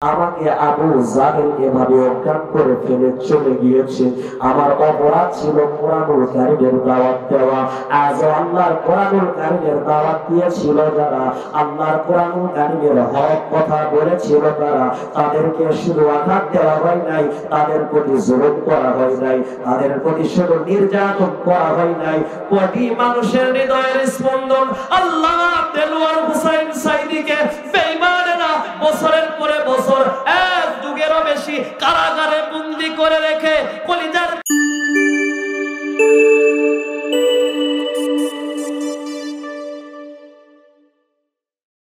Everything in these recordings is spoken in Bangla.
আমাকে আবু জাহেল এভাবে অজ্ঞান করে ফেলে চলে গিয়েছে। আমার অপরাধ ছিল কোরআনুল কারীমের দাওয়াত দেওয়া। আজ আল্লাহর কোরআনুল কারীমের দাওয়াত দিয়েছিল যারা, আল্লাহর কোরআনুল কারীমের হক কথা বলেছিল তারা, তাদেরকে শুধু আঘাত দেওয়া হয় নাই, তাদের প্রতি জুলুম করা হয় নাই, তাদের প্রতি শুধু নির্যাতন করা হয় নাই। কোটি মানুষের হৃদয়ের স্পন্দন আল্লাহ দেলোয়ার হুসাইন সাইদিকে বেঈমানেরা বছরের পরে বছর এক যুগেরও বেশি কারাগারে বন্দী করে রেখে কলিজার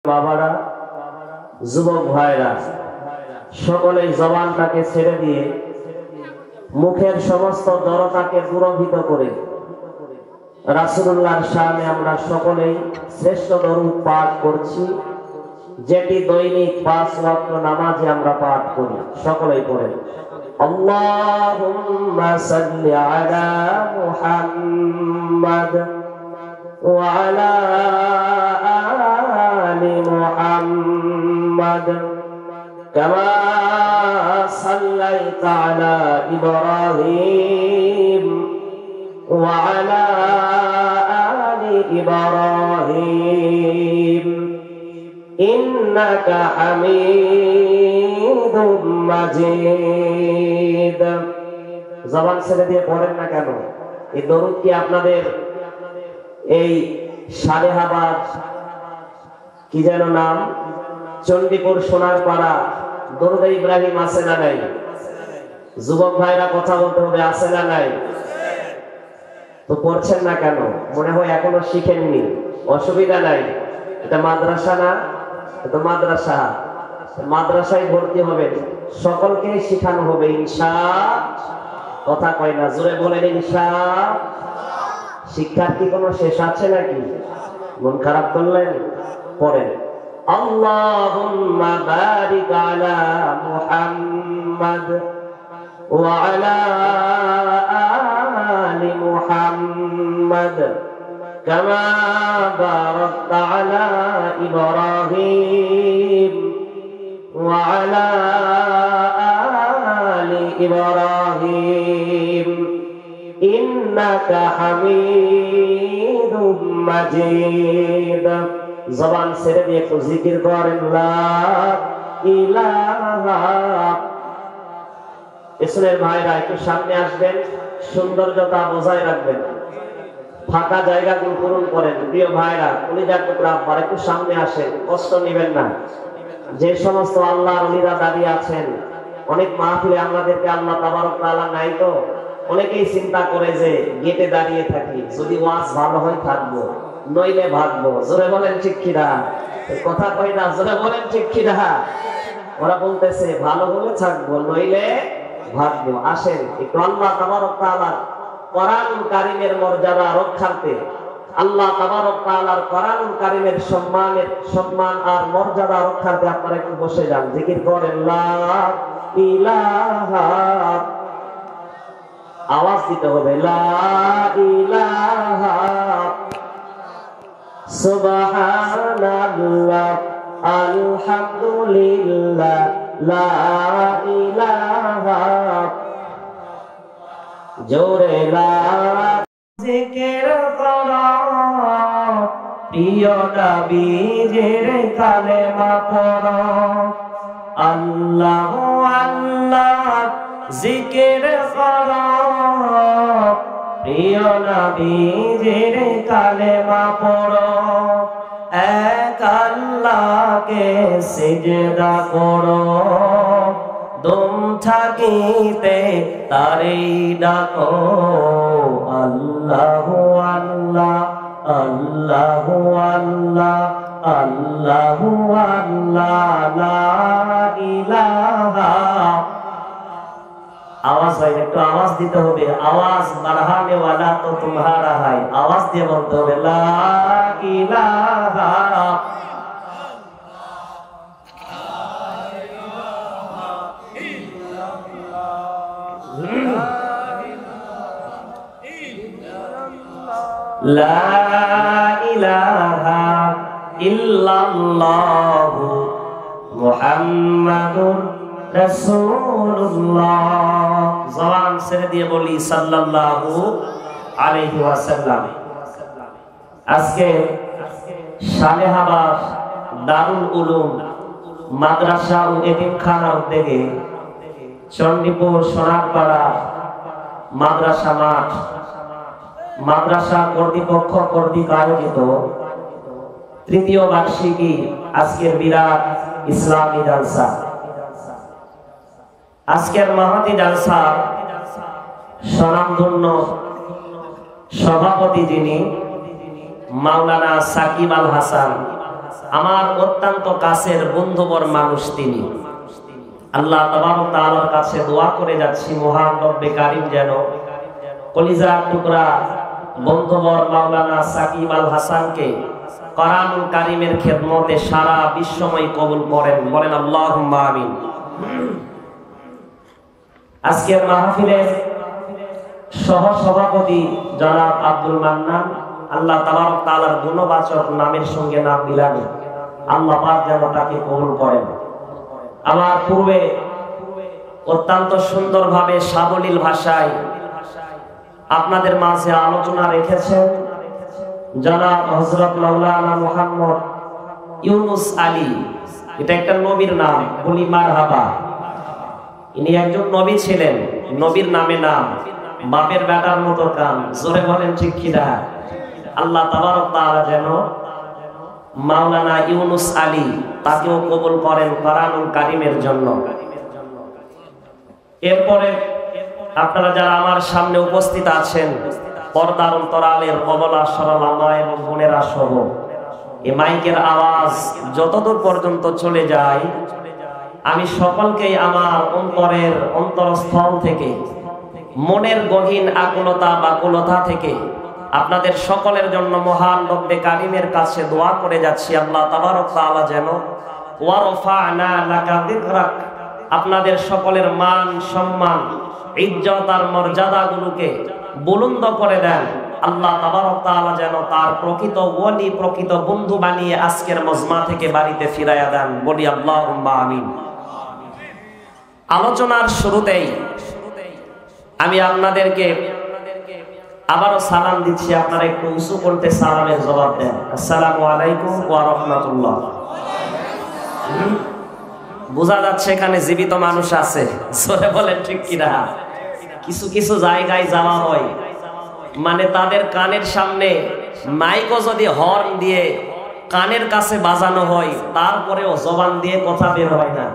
বাবারা, যুবক ভাইরা, সকলেই জবানটাকে ছেড়ে দিয়ে মুখের সমস্ত জড়তাকে দুরভিত করে রাসূলুল্লাহর শানে আমরা সকলেই শ্রেষ্ঠ দরুদ পাঠ করছি, যেটি দৈনিক 5 ওয়াক্ত নামাজে আমরা পাঠ করি। সকলেই পড়েন আল্লাহুম্মা সাল্লি আলা মুহাম্মাদ ওয়া আলা আলি মুহাম্মাদ কামা সাল্লাইতা আলা ইব্রাহিম ওয়া আলা আলি ইব্রাহিম ইন্নাকা হামিদুম মাজিদ। জবান ছেড়ে দিয়ে পড়েন না কেন? এই দরুদ কি আপনাদের এই সালেহাবাদ কি যেন নাম, চণ্ডীপুর সোনারপাড়া দরুদ ইব্রাহিম আছে না নাই? যুবক ভাইরা কথা বলতে হবে, আছে না নাই? তো পড়ছেন না কেন? মনে হয় এখনো শিখেননি। অসুবিধা নাই, এটা মাদ্রাসা না, এটা মাদ্রাসা, মাদ্রাসায় ভর্তি হবে, সকলকে শিখানো হবে ইনশাআল্লাহ। কথা কয় না, জোরে বলেন ইনশাআল্লাহ। শিক্ষার কি কোনো শেষ আছে নাকি? মন খারাপ করলেন? পড়েন আল্লাহুম্মা বারিক আলা মুহাম্মাদ ওয়া আলা আলি মুহাম্মাদ কামা বারাকতা আলা ইব্রাহিম ওয়া আলা আলি ইব্রাহিম ইন্নাকা হামিদুম মাজিদ। জবান ছেড়ে দিয়ে একটু জিকির করেন লা ইলাহা। ইসলামের ভাইরা একটু সামনে আসবেন, সৌন্দর্যতা বজায় রাখবেন, ফাঁকা জায়গাগুলো পূরণ করেন। প্রিয় ভাইরা, কলিজার টুকরা আব্বার একটু সামনে আসেন, কষ্ট নেবেন না। যে সমস্ত আল্লাহর ওলিরা দাঁড়িয়ে আছেন, অনেক মাহফিলে আমাদেরকে আল্লাহ তাবারক তাআলা নাই তো, অনেকেই চিন্তা করে যে গেটে দাঁড়িয়ে থাকি, যদি ওয়াজ ভালো হয় থাকবো, নইলে ভাগবো। জোরে বলেন ঠিক কিনা? কথা কই না, জোরে বলেন ঠিক কিনা? ওরা বলতেছে ভালো হলে থাকবো, নইলে ভাগবো। আসেন একটু আল্লাহ তাবারক তাআলার কোরআনুল কারীমের মর্যাদা রক্ষার্থে, আল্লাহ তাবারক তাআলার কোরআনুল কারীমের সম্মান আর মর্যাদা রক্ষার্থে আপনারা একটু বসে যান, জিকির করেন লা ইলাহা। আওয়াজ দিতে হবে লা ইলাহা সুবহানাল্লাহ আলহামদুলিল্লাহ লা ইলাহা। জোরে লা জিকির করো প্রিয় নবীজির কালেমা পড়ো। আল্লাহু আল্লাহ জিকির করো প্রিয় নবীজির কালেমা পড়ো। এক আল্লাহকে সিজদা করো, দম থাকিতে তারে ডাকো। আল্লাহু আল্লাহ আল্লাহু আল্লাহ আল্লাহু আল্লাহ লা ইলাহা। आवाज भाई एक तो आवाज दीते होगे, आवाज बढ़ाने वाला तो तुम्हारा है, आवाज दिए बोलते होगे ला इलाहा। লা ইলাহা ইল্লাল্লাহু মুহাম্মাদুর রাসূলুল্লাহ। জবান ছেড়ে দিয়ে বলি সাল্লাল্লাহু আলাইহি ওয়াসাল্লাম। আজকে সালেহাবাদ দারুল উলুম মাদ্রাসা ও এতিমখানার উদ্যোগে চণ্ডীপুর সোনারপাড়া মাদ্রাসা মাঠ মাদ্রাসা কর্তৃপক্ষ কর্তৃক আয়োজিত তৃতীয় বার্ষিকী আজকের বিরাট ইসলামী জালসা। আজকের মাহতি জালসা স্বনামধন্য সভাপতি যিনি মাওলানা সাকিব আল হাসান, আমার অত্যন্ত কাছের বন্ধুবর মানুষ তিনি। আল্লাহ তাবারক তাআলার কাছে দোয়া করে যাচ্ছি মহান রব্বে কারীম যেন কলিজার টুকরা বন্ধুবর মাওলানা সাকিব আল হাসানকে কোরআনুল কারীমের খেদমতে সারা বিশ্বময় কবুল করেন, বলেন আল্লাহুম্মা আমিন। আজকের মাহফিলের সহ সভাপতি জনাব আব্দুল মান্নান, আল্লাহ তাবারক তাআলার গুণবাচক নামের সঙ্গে নাম মিলানো, আল্লাহ পাক যেন তাকে কবুল করেন। আমার পূর্বে অত্যন্ত সুন্দরভাবে সাবলীল ভাষায় আপনাদের মাঝে আলোচনা রেখেছেন জনাব হযরত মাওলানা মুহাম্মদ ইউনুস আলী। এটা একটা নবীর নাম, বলি মারহাবা। ইনি একজন নবী ছিলেন, নবীর নামে নাম, বাপের বেটার মতো কাম, জোরে বলেন ঠিক কিনা। আল্লাহ তাবারক তাআলা যেন মাওলানা ইউনুস আলী তাকেও কবুল করেন কোরআনুল কারীমের জন্য। এরপরে আপনারা যারা আমার সামনে উপস্থিত আছেন, পর্দার অন্তরালের অবলা সরলা মা এবং বোনেরা সহ, এই মাইকের আওয়াজ যতদূর পর্যন্ত চলে যায়, আমি সকলকেই আমার অন্তরের অন্তরস্থল থেকে, মনের গহীন আকুলতা বাকুলতা থেকে আপনাদের সকলের জন্য মহান রব্বে কারীমের কাছে দোয়া করে যাচ্ছি আল্লাহ তাবারক তাআলা যেন ওয়ারফা'না লাকা যিকরাক, আপনাদের সকলের মান সম্মান ইজ্জত আর মর্যাদাগুলোকে বুলন্দ করে দেন। আল্লাহ তাবারক তাআলা যেন তার প্রকৃত ওলি প্রকৃত বন্ধু বানিয়ে আজকের মজমা থেকে বাড়িতে ফিরাইয়া দেন, বলি আল্লাহুম্মা আমিন। আলোচনার শুরুতেই আমি আপনাদেরকে আবারও সালাম দিচ্ছি, আপনারা একটু উঁচু করতে সালামের জবাব দেন। আসসালামু আলাইকুম ওয়া রাহমাতুল্লাহ। বোঝা যাচ্ছে এখানে জীবিত মানুষ আছে, জোরে বলেন ঠিক কিনা। কিছু কিছু জায়গায় যাওয়া হয়, মানে তাদের কানের সামনে মাইকও যদি হর্ন দিয়ে কানের কাছে বাজানো হয়, তারপরেও জবান দিয়ে কথা বের হয় না।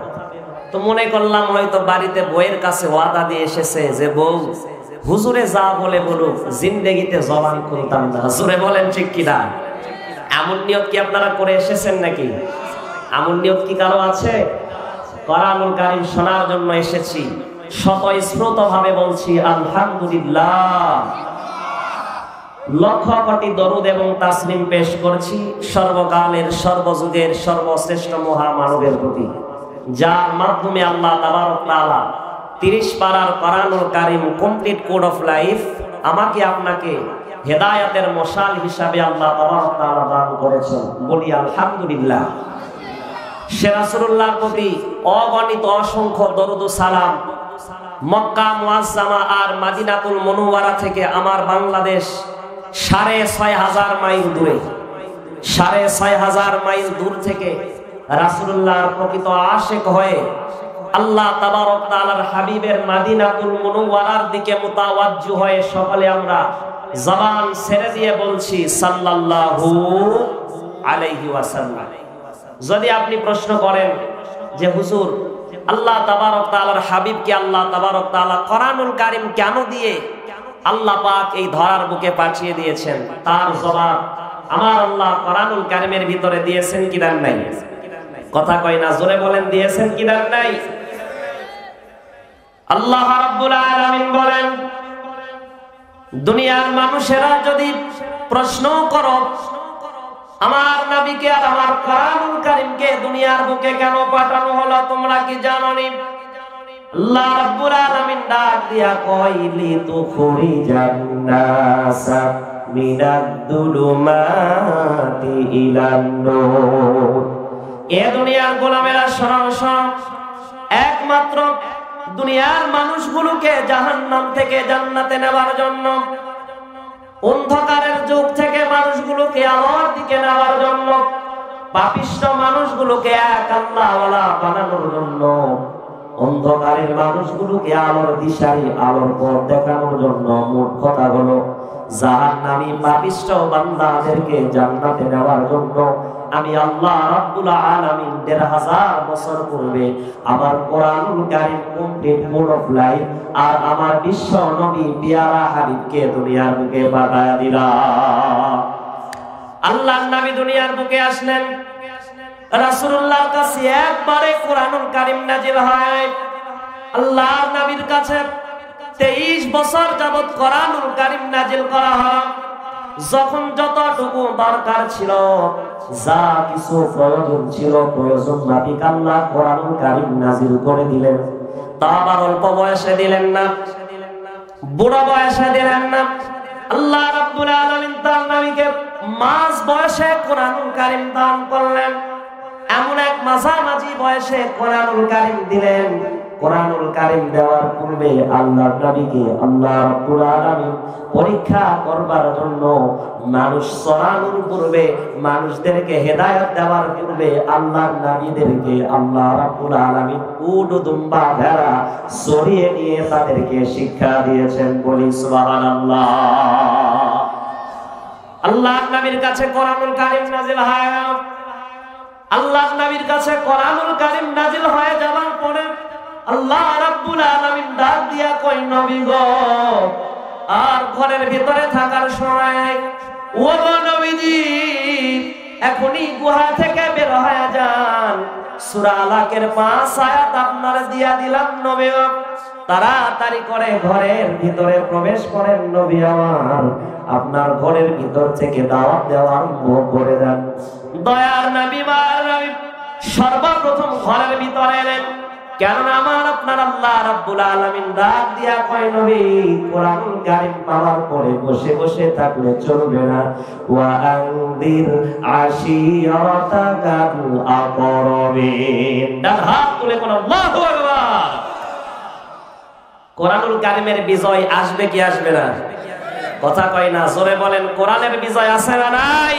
তো মনে করলাম হয়তো বাড়িতে বউয়ের কাছে ওয়াদা দিয়ে এসেছে যে বউ হুজুরে যা বলে বলুক, জিন্দেগিতে জবান খুলতাম না, জোরে বলেন ঠিক কিনা। এমন নিয়ত কি আপনারা করে এসেছেন নাকি? এমন নিয়ত কি কারো আছে? কোরআনুল কারীম শোনার জন্য এসেছি, স্বতঃস্ফূর্ত ভাবে বলছি আলহামদুলিল্লাহ। লক্ষ কোটি দরুদ এবং তাসলিম পেশ করছি সর্বকালের সর্বযুগের সর্বশ্রেষ্ঠ মহামানবের প্রতি, যার মাধ্যমে আল্লাহ তাবারক তাআলা 30 পারার কোরআনুল কারীম কমপ্লিট কোড অফ লাইফ আমাকে আপনাকে হেদায়েতের মশাল হিসাবে আল্লাহ তাবারক তাআলা দান করেছেন, বলি আলহামদুলিল্লাহ। সে রাসূলুল্লাহর প্রতি অগণিত অসংখ্য দরুদ ও সালাম মক্কা মুআজ্জামা আর মদিনাতুল মুনাওয়ারা থেকে আমার বাংলাদেশ 6500 মাইল দূরে, 6500 মাইল দূর থেকে রাসূলুল্লাহর প্রকৃত আশিক হয়ে আল্লাহ তাবারক তাআলার হাবিবের মদিনাতুল মুনাওয়ারার দিকে মুতাওয়াজ্জু হয়ে সকলে আমরা জবান ছেড়ে দিয়ে বলছি সাল্লাল্লাহু আলাইহি ওয়াসাল্লাম। যদি আপনি প্রশ্ন করেন যে হুজুর আল্লাহ তাবারক তাআলার হাবিবকে আল্লাহ তাবারক তাআলা কোরআনুল কারীম কেন দিয়ে আল্লাহ পাক এই ধরার বুকে পাঠিয়ে দিয়েছেন, তার জবাব আমার আল্লাহ কোরআনুল কারীমের ভিতরে দিয়েছেন কি দেন নাই? কথা কয় না, জোরে বলেন দিয়েছেন কি দেন নাই? আল্লাহ রাব্বুল আলামিন বলেন, দুনিয়ার মানুষেরা যদি প্রশ্ন করো আমার নবীকে আর আমার কোরআনুল কারীমকে দুনিয়ার বুকে কেন পাঠানো হলো, তোমরা কি জানো নি? আল্লাহ রাব্বুল আলামিন ডাক দিয়া কয় লিতুখরিজান নাসা মিনাদ দুলুমাতি ইলান নূর, এ দুনিয়ার গোলামেরা শোনো শোনো, একমাত্র দুনিয়ার মানুষগুলোকে জাহান্নাম থেকে জান্নাতে নেওয়ার জন্য, অন্ধকারের যুগ থেকে মানুষগুলোকে আলোর দিকে নেওয়ার জন্য, পাপিষ্ঠ মানুষগুলোকে এক আল্লাহওয়ালা বানানোর জন্য, অন্ধকারের মানুষগুলোকে আলোর দিশারি আলোর পথ দেখানোর জন্য, মোট কথা হলো জাহান্নামী পাপিষ্ঠ বান্দাদেরকে জান্নাতে নেওয়ার জন্য আমি আল্লাহ রাব্বুল আলামিন ১৫০০ বছর পূর্বে আমার কোরআনুল কারীম কমপ্লিট মোড অফ লাইফ আর আমার বিশ্ব নবী পিয়ারা হাবিবকে দুনিয়ার বুকে পাঠায়া দিলাম। আল্লাহর নবী দুনিয়ার বুকে আসলেন, রাসূলুল্লাহর কাছে একবারে কোরআনুল কারীম নাজিল হয়। আল্লাহর নবীর কাছে 23 বছর যাবত কোরআনুল কারীম নাজিল করা হয়। যখন যতটুকু দরকার ছিল, যা কিছু প্রয়োজন ছিল, প্রয়োজন মাফিক আল্লাহ কোরআনুল কারীম নাজিল করে দিলেন। তা আবার অল্প বয়সে দিলেন না, বুড়ো বয়সে দিলেন না। আল্লাহ রাব্বুল আলামিন তার নবীকে মাঝ বয়সে কোরআনুল কারীম দান করলেন, এমন এক মাঝামাঝি বয়সে কোরআনুল কারীম দিলেন। কোরআনুল কারীম দেওয়ার পূর্বে আল্লাহর নবীকে আল্লাহ রাব্বুল আলামিন পরীক্ষা করবার জন্য, মানুষ চড়ানোর পূর্বে, মানুষদেরকে হেদায়েত দেওয়ার পূর্বে আল্লাহর নবীদেরকে আল্লাহ রাব্বুল আলামিন উট দুম্বা ভেড়া চড়িয়ে নিয়ে তাদেরকে শিক্ষা দিয়েছেন। বলি সুবহানাল্লাহ। আল্লাহর নবীর কাছে কোরআনুল কারীম নাজিল হয়। আল্লাহর নবীর কাছে কোরআনুল কারীম নাজিল হয়ে যাওয়ার পরে আল্লাহ রাব্বুল আলামিন ডাক দিয়া কই, নবী গো, আর ঘরের ভিতরে থাকার সময় ও নবীজি এখনই গুহা থেকে বের হয়ে যান। সূরা আলাকের ৫ আয়াত আপনার দিয়া দিলাম নবী, তাড়াতাড়ি করে ঘরের ভিতরে প্রবেশ করেন নবী আমার, আপনার ঘরের ভিতর থেকে দাওয়াত দেওয়া আরম্ভ করে দেন। দয়ার নবী সর্বপ্রথম ঘরের ভিতরে এলেন, কেননা আমার আপনার আল্লাহ রাব্বুল আলামিন ডাক দিয়া কয়, নবী কোরআনুল কারীম পাওয়ার পরে বসে বসে থাকলে চলবে না। ওয়া আনদির আশিরাতাকাল আকরাবিন। ডান হাত তুলে কোন আল্লাহু আকবার। কোরআনুল কারীমের বিজয় আসবে কি আসবে না? কথা কয় না, জোরে বলেন, কোরআনের বিজয় আছে না নাই?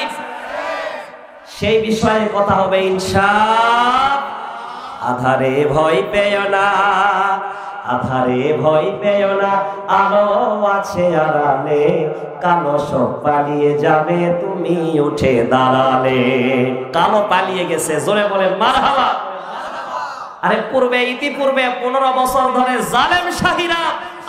সেই বিষয়ে কথা হবে ইনশাআল্লাহ। আধারে ভয় পেও না, আধারে ভয় পেও না, আলো আছে আড়ালে, কালো সব পালিয়ে যাবে তুমি উঠে দাঁড়ালে। কালো পালিয়ে গেছে, জোরে বলেন মারহাবা। আরে ইতিপূর্বে 15 বছর ধরে জালেম শাহীরা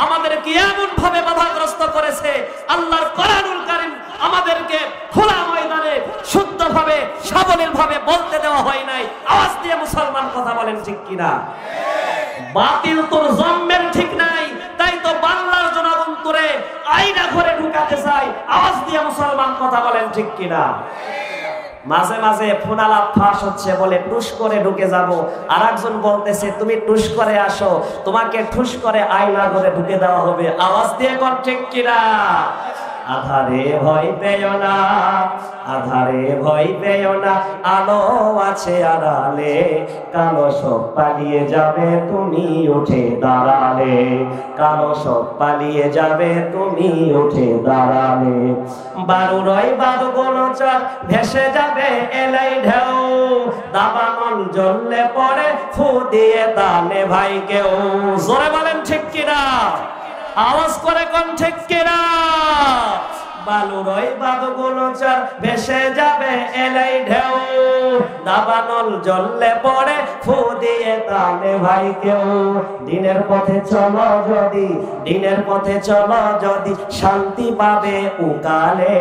আমাদেরকে এমন ভাবে বাধাগ্রস্ত করেছে, আল্লাহর কোরআনুল কারীম আমাদেরকে খোলা ময়দানে শুদ্ধভাবে সাবলীলভাবে বলতে দেওয়া হয় নাই। আওয়াজ দিয়ে মুসলমান কথা বলেন ঠিক কিনা? বাতিল তোর জন্মের ঠিক নাই, তাই তো বাংলার জনগণ তোরে আইনা ঘরে ঢুকাতে চায়। আওয়াজ দিয়ে মুসলমান কথা বলেন ঠিক কিনা? মাঝে মাঝে ফোন আলাপ ফাঁস হচ্ছে বলে টুস করে ঢুকে যাব, আর একজন বলতেছে তুমি টুস করে আসো, তোমাকে ঠুস করে আয়না ঘরে ঢুকে দেওয়া হবে। আওয়াজ দিয়ে কোন ঠিক কিনা? আধারে ভয় পেও না, আধারে ভয় পেও না, আলো আছে আড়ালে, কালো সব পালিয়ে যাবে তুমি উঠে দাঁড়ালে, কালো সব পালিয়ে যাবে তুমি উঠে দাঁড়ালে। বারুরই বাদগোলচার ভেসে যাবে এলাই ঢেউ, দাবানল জ্বললে পড়ে ফু দিয়ে তালে ভাই কেউ। জোরে বলেন ঠিক কিনা? আওয়াজ করে কোন ঠিক কিনা? বালুরই বাদগোলচার ভেসে যাবে এলাই ঢেউ, দাবানল জ্বললে পড়ে ফু দিয়ে তালে ভাই কেউ। দিনের পথে চলো যদি, দিনের পথে চলো যদি, শান্তি পাবে উকালে,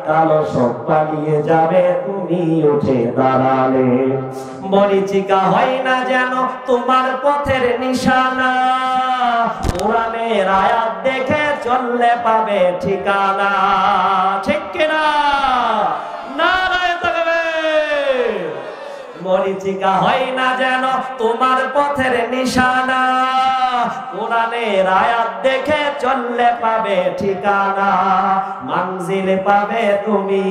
কালো সব পালিয়ে যাবে তুমি উঠে দাঁড়ালে। মরিচিকা হয় না যেন তোমার পথের নিশানা, কোরআনের আয়াত দেখে চললে পাবে ঠিকানা। ঠিক কিনা? নারায়ে তাকবীর। মরিচিকা হয় না যেন তোমার পথের নিশানা, কোরআনের আয়াত দেখে চললে পাবে ঠিকানা, মঞ্জিল পাবে তুমি,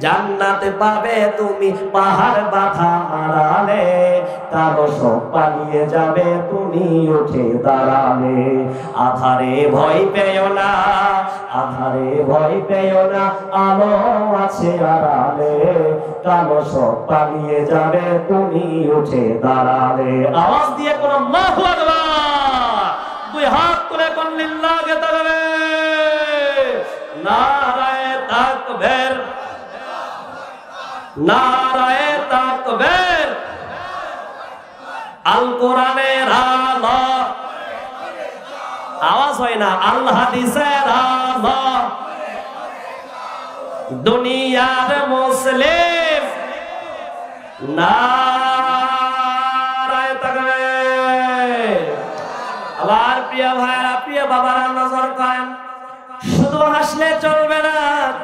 জান্নাত পাবে তুমি, পাহাড় বাঁধা আড়ালে কারো সব পালিয়ে যাবে তুমি উঠে দাঁড়ালে। আধারে ভয় পেও না, আধারে ভয় পেও না, আলো আছে আড়ালে কারো সব পালিয়ে যাবে তুমি উঠে দাঁড়ালে। আওয়াজ দিয়ে কোন আল্লাহু আকবার, দুই হাত তুলে কোন লিল্লাহে তাকবীর, নারায়ে তাকবীর, নারায়ে তাকবীর। আল কোরআনের আলো, আওয়াজ হয় না, আল হাদিসের আলো, দুনিয়ার মুসলিম নারায়ে তাকবীর। আবার প্রিয় ভাইরা, প্রিয় বাবারা নজর করেন, শুধু হাসলে চলবে না,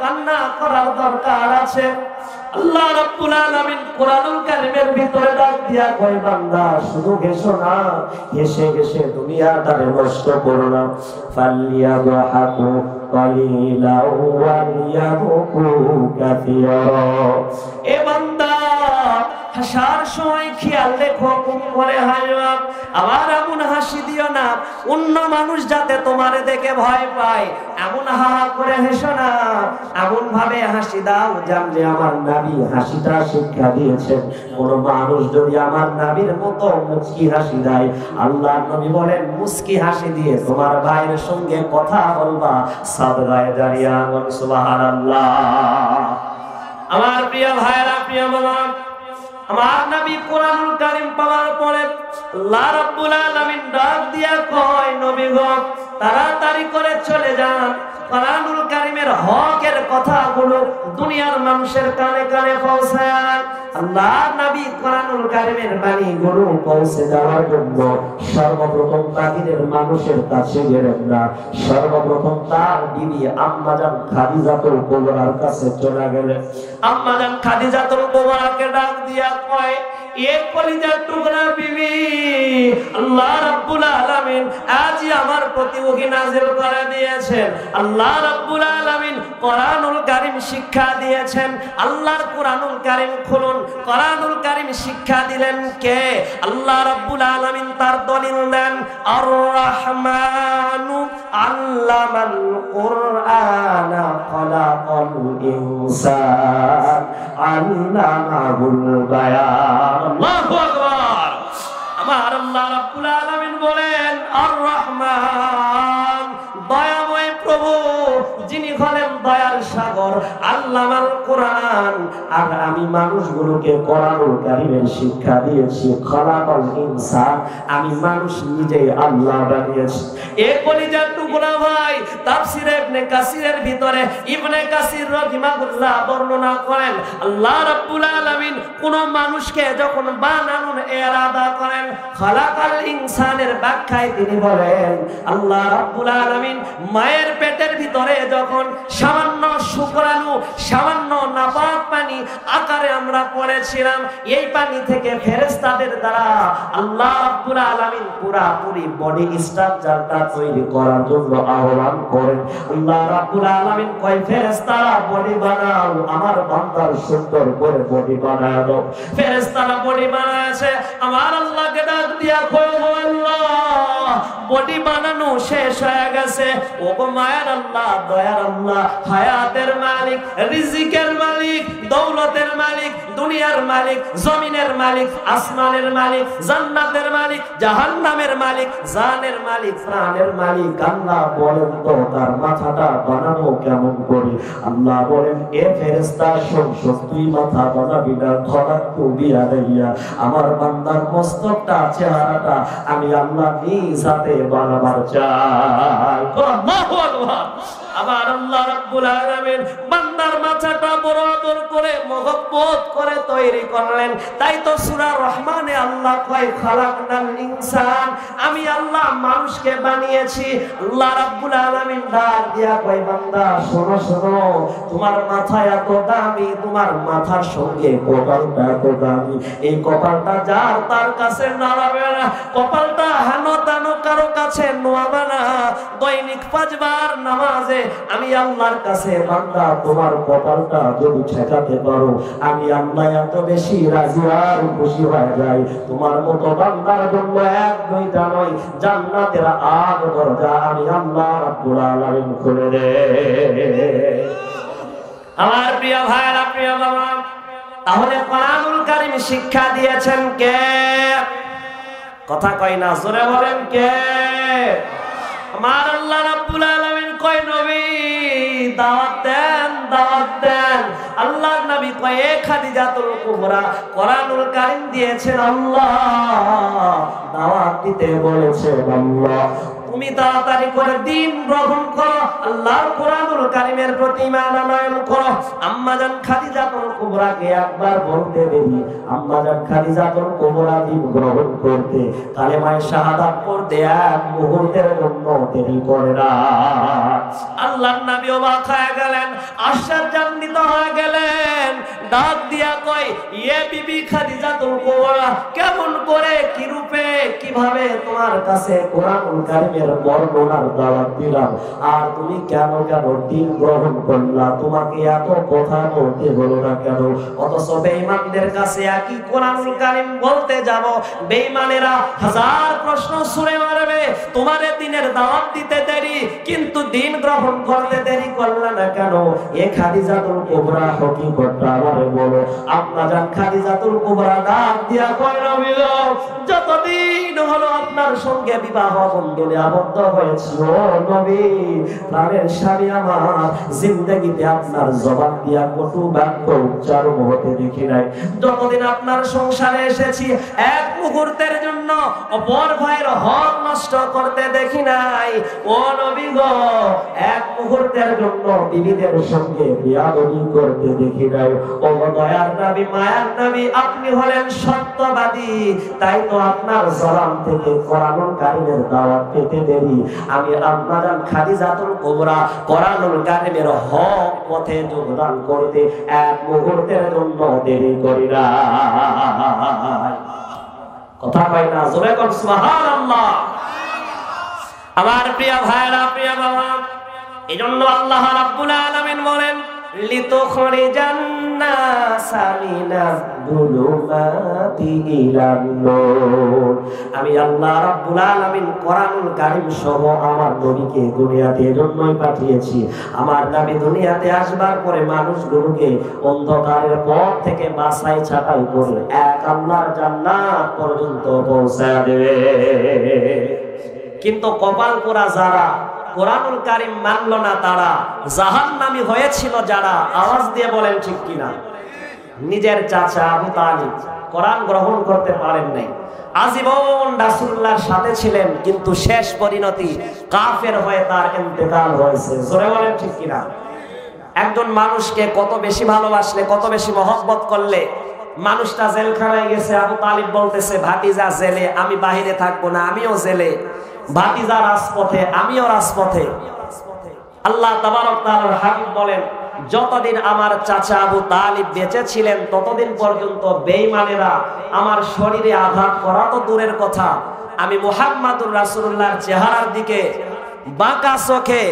কান্না করার দরকার আছে। আল্লাহ রাব্বুল আলামিন কোরআনুল কারীমের ভিতরে ডাক দিয়া কয়, বান্দা শুধু হেসো না, হেসে হেসে দুনিয়াটারে নষ্ট করো না। ফালিয়াদহাকু কালিলাও ওয়া লিয়াবকু কাসীরা। এ বান্দা, হাসার সময় খেয়াল রেখো, খুব করে হাসবা, আবার এমন হাসি দিও না অন্য মানুষ যাতে তোমারে দেখে ভয় পায়, এমন হাহা করে হেসো না, এমন ভাবে হাসি দাও যে আমার নবী হাসিটা শিক্ষা দিয়েছেন। কোন মানুষ যদি আমার নবীর মতো মুচকি হাসি দেয়, আল্লাহ নবী বলেন মুচকি হাসি দিয়ে তোমার ভাইয়ের সঙ্গে কথা বলবা, সাদগায়ে জারিয়া, সুবহানাল্লাহ। আমার প্রিয় ভাইরা, প্রিয় বাবা, আমার নবী কোরআনুল কারীম পাওয়ার পরে আল্লাহ রাব্বুল আলামিন ডাক দিয়া কয়, নবী গো তাড়াতাড়ি করে চলে যান, কোরআনুল কারীমের হকের কথাগুলো দুনিয়ার মানুষের কানে কানে পৌঁছায়। আল্লাহ নবী কোরআনুল কারীমের বাণীগুলো পৌঁছে দেওয়ার জন্য সর্বপ্রথম তাকিদের মানুষের কাছে গেলেন না, সর্বপ্রথম তার বিবি আম্মাজান খাদিজাতুল কুবরার কাছে চলে গেলেন। আম্মাজান খাদিজাতুল কুবরাকে ডাক দিয়া কয়, এ কলিজার টুকরা বিবি, আল্লাহ রাব্বুল আলামিন আজ আমার প্রতি ওহী নাযিল করে দিয়েছেন, আল্লাহ রাব্বুল আলামিন কোরআনুল কারীম শিক্ষা দিয়েছেন। আল্লাহর কোরআনুল কারীম খুলুন, কোরআনুল কারীম শিক্ষা দিলেন কে? আল্লাহ রাব্বুল আলামিন তার দলিল দেন, আর রহমানু আল্লামাল কুরআনা খালাকাল ইনসান আল্লামাহুল বায়ান। আল্লাহু আকবার। আমার আল্লাহ রাব্বুল আলামিন বলেন, আর রহমান দয়াময় প্রভু, যিনি হলেন দয়ার সাগর, আল্লামাল কোরআন, আর আমি মানুষগুলোকে কোরআনুল কারীমের শিক্ষা দিয়েছি। খালাকাল ইনসান, আমি মানুষ নিজেই আল্লাহ বানিয়েছি। এই কলিজার টুকরা ভাই, তাফসীরে ইবনে কাসিরের ভিতরে ইবনে কাসির রাহিমাহুল্লাহ বর্ণনা করেন, আল্লাহ রাব্বুল আলামিন কোন মানুষকে যখন বানানোর ইরাদা করেন, খালাকাল ইনসানের ব্যাখ্যায় তিনি বলেন, আল্লাহ রাব্বুল আলামিন মায়ের পেটের ভিতরে যখন সামান্য শুক্রাণু, সামান্য নাপাক পানি আকারে আমরা পড়েছিলাম, এই পানি থেকে ফেরেশতাদের দ্বারা আল্লাহ রাব্বুল আলামিন পুরোপুরি বডি স্ট্রাকচারটা তৈরি করার জন্য আহ্বান করেন। আল্লাহ রাব্বুল আলামিন কয়, ফেরেশতারা বডি বানাও, আমার বান্দার সুন্দর করে বডি বানায় দাও। ফেরেশতারা বডি বানায়ছে, আমার আল্লাহকে ডাক দিয়া কয়, আল্লাহ বডি বানানো শেষ হয়ে গেছে। ও গো মায়ের আল্লাহ, দয়ার আল্লাহ, হায়াতের মালিক, রিজিকের মালিক, দৌলতের মালিক, দুনিয়ার মালিক, জমিনের মালিক, আসমানের মালিক, জান্নাতের মালিক, জাহান্নামের মালিক, জানের মালিক, প্রাণের মালিক, আল্লাহ বলেন তো তার মাথাটা বানানো কেমন করে? আল্লাহ বলেন, এ ফেরেশতা শোন, তুই মাথা বানাবি না, খলাকতু বিয়াদাইয়া, আমার বান্দার মস্তকটা, চেহারাটা আমি আল্লাহ নিজ হাতে বানাবার চাই। আল্লাহু আকবার। আমার আল্লাহ রাব্বুল আলামিন বান্দার মাথাটা বড় আদর করে মহব্বত করে তৈরি করলেন। তাই তো সূরা রহমানে আল্লাহ কয়, খালাকনাল ইনসান, আমি আল্লাহ মানুষকে বানিয়েছি। আল্লাহ রাব্বুল আলামিন ডাক দিয়া কয়, বান্দা শোনো শোনো, তোমার মাথা এত দামি, তোমার মাথার সঙ্গে কপালটা এত দামি, এই কপালটা যার তার কাছে নাড়াবে না, কপালটা হেন তেন কারো কাছে নোয়াবা না। দৈনিক 5 বার নামাজে আমি আল্লাহর কাছে বান্দা তোমার কপালটা যদি ঠেকাতে পারো, আমি আল্লাহ এত বেশি রাজি আর খুশি হয়ে যাই। তোমার মতো বান্দার জন্য 1-2টা নয়, জান্নাতের 8 দরজা আমি আল্লাহ রাব্বুল আলামিন খুলে দেয়। আমার প্রিয় ভাইরা, প্রিয় বাবা, তাহলে কোরআনুল কারীম শিক্ষা দিয়েছেন কে? কথা কয় না, জোরে বলেন কে? আমার আল্লাহ রাব্বুল আলামিন কয় নবী দাওয়াত দেন, দাওয়াত দেন। আল্লাহর নবী কয় খাদিজাতুল কুবরা কোরআনুল কারীম দিয়েছেন আল্লাহ, দাওয়াত দিতে বলেছেন আল্লাহ। তুমি তাড়াতাড়ি করে দিন গ্রহণ করো, আল্লাহর কোরআনুল কারীমের প্রতি ঈমান আনয়ন করো। আম্মাজান খাদিজাতুল কুবরাকে একবার বলতে দেরি, আম্মাজান খাদিজাতুল কুবরা দিন গ্রহণ করতে, কালেমায়ে শাহাদাত পড়তে 1 মুহূর্তের জন্য দেরি করে না। আল্লাহর নবী অবাক হয়ে গেলেন, আশ্চর্যান্বিত হয়ে গেলেন, ডাক দিয়া কয় ইয়ে বিবি খাদিজাতুল কুবরা, কেমন করে, কি রূপে, কিভাবে তোমার কাছে কোরআনুল কারীমের বর্ণনার দাওয়াত দিলাম, আর তুমি কেন কেন দিন গ্রহণ করলা? তোমাকে এত কথা বলতে হলো না কেন? অথচ বেঈমানদের কাছে একই কোরআনুল কারীম বলতে যাব, বেঈমানেরা 1000 প্রশ্ন ছুড়ে মারবে, তোমারে দিনের দাওয়াত দিতে দেরি, কিন্তু দিন গ্রহণ করতে দেরি করলা না কেন? এ খাদিজাতুল কুবরা হকিকতটা আমারে বলো। আপনার খাদিজাতুল কুবরা ডাক দিয়া কয় নবী গো, যতদিন হলো আপনার সঙ্গে বিবাহ বন্ধনে আবদ্ধ হয়েছি, ও নবী প্রাণের স্বামী আমার, জিন্দেগিতে আপনার জবান দিয়া কটু বাক্য উচ্চারণ হতে দেখি নাই। যতদিন আপনার সংসারে এসেছি, 1 মুহূর্তের জন্য অপর ভাইয়ের হক নষ্ট করতে দেখি নাই। ও নবী গো, 1 মুহূর্তের জন্য বিবিদের সঙ্গে বিয়াদবি করতে দেখি নাই। ও দয়ার নবী, মায়ার নবী, আপনি হলেন সত্যবাদী, তাই তো আপনার জবান থেকে কোরআনুল কারীমের দাওয়াত পেতে দেরি। আমি আম্মাজান খাদিজাতুল কুবরা কোরআনুল কারীমের হক পথে যোগদান করতে 1 মুহূর্তের জন্য দেরি করি না। কথা কয় না, জোরে কর সুবহানাল্লাহ। আমার প্রিয় ভাইরা, প্রিয় বাবা, এজন্য আল্লাহ রাব্বুল আলামিন বলেন লিতুখরিজান নাসা মিনাজ যুলুমাতি ইলান নূর। আমি আল্লাহ রাব্বুল আলামিন কোরআনুল কারীম সহ আমার নবীকে দুনিয়াতে এজন্যই পাঠিয়েছি। আমার নবী দুনিয়াতে আসবার পরে মানুষগুলোকে অন্ধকারের পথ থেকে বাছাই ছাঁটাই করে এক আল্লাহর জান্নাত পর্যন্ত পৌঁছায় দেবে। কিন্তু কপাল পোড়া যারা কোরআনুল কারীম মানলো না, তারা জাহান্নামী হয়েছিল যারা। আওয়াজ দিয়ে বলেন ঠিক কিনা? নিজের চাচা আবু তালিব কোরআন গ্রহণ করতে পারেন নাই, আজীবন রাসূলুল্লাহর সাথে ছিলেন, কিন্তু শেষ পরিণতি কাফের হয়ে তার ইন্তেকাল হয়েছে। জোরে বলেন ঠিক কিনা? একজন মানুষকে কত বেশি ভালোবাসলে, কত বেশি মহব্বত করলে মানুষটা জেলখানায় গেছে, আবু তালিব বলতেছে ভাতিজা জেলে, আমি বাহিরে থাকবো না, আমিও জেলে, ভাতিজা রাজপথে, আমিও রাজপথে। আল্লাহ তাবারক তাআলার হাবিব বলেন, যতদিন আমার চাচা আবু তালিব বেঁচে ছিলেন ততদিন পর্যন্ত বেঈমানেরা আমার শরীরে আঘাত করা তো দূরের কথা, আমি মুহাম্মাদুর রাসূলুল্লাহর চেহারার দিকে বাঁকা চোখে